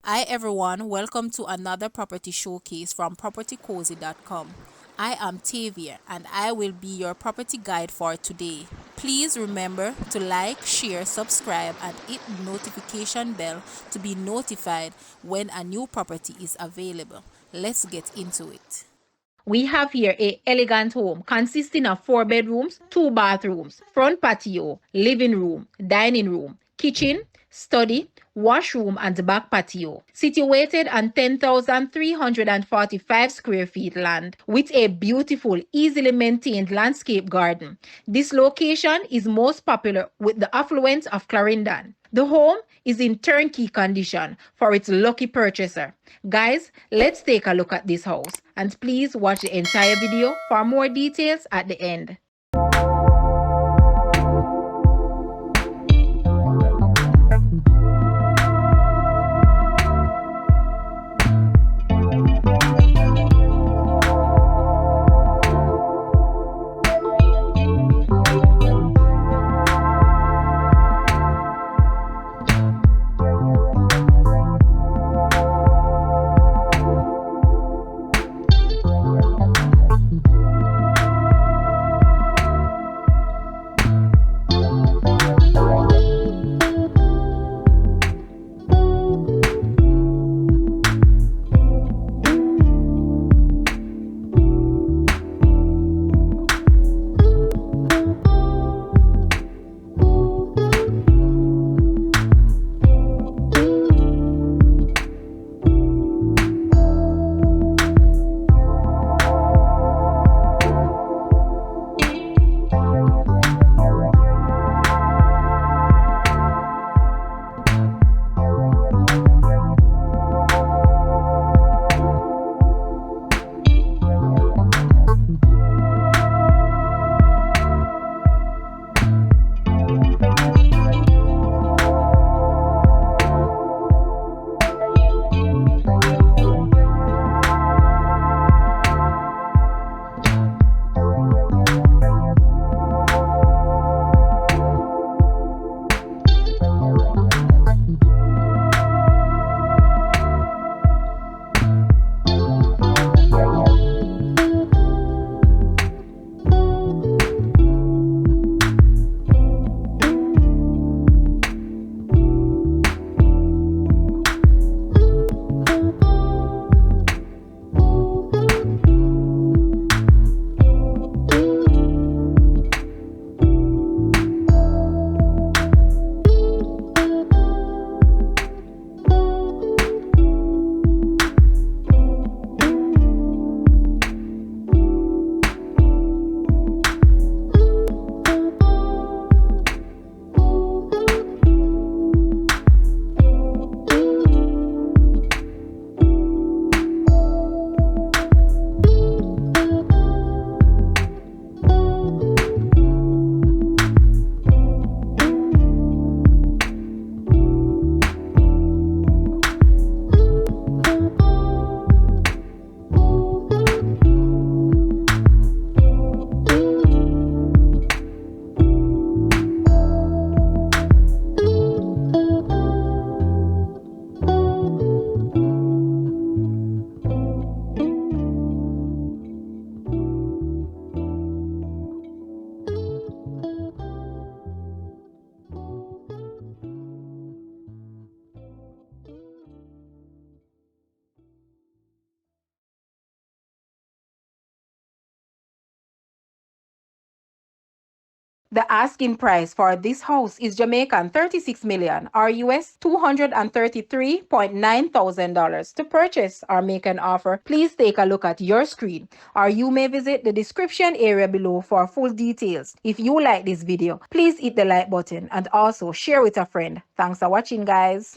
Hi everyone, welcome to another property showcase from propertycozy.com. I am Tavia and I will be your property guide for today. Please remember to like, share, subscribe and hit the notification bell to be notified when a new property is available. Let's get into it. We have here a elegant home consisting of 4 bedrooms, 2 bathrooms, front patio, living room, dining room, kitchen, study, washroom and back patio. Situated on 10,345 square feet land with a beautiful, easily maintained landscape garden. This location is most popular with the affluent of Clarendon. The home is in turnkey condition for its lucky purchaser. Guys, let's take a look at this house and please watch the entire video for more details at the end. The asking price for this house is Jamaican 36 million or US $233,900. To purchase or make an offer, please take a look at your screen or you may visit the description area below for full details. If you like this video, please hit the like button and also share with a friend. Thanks for watching, guys.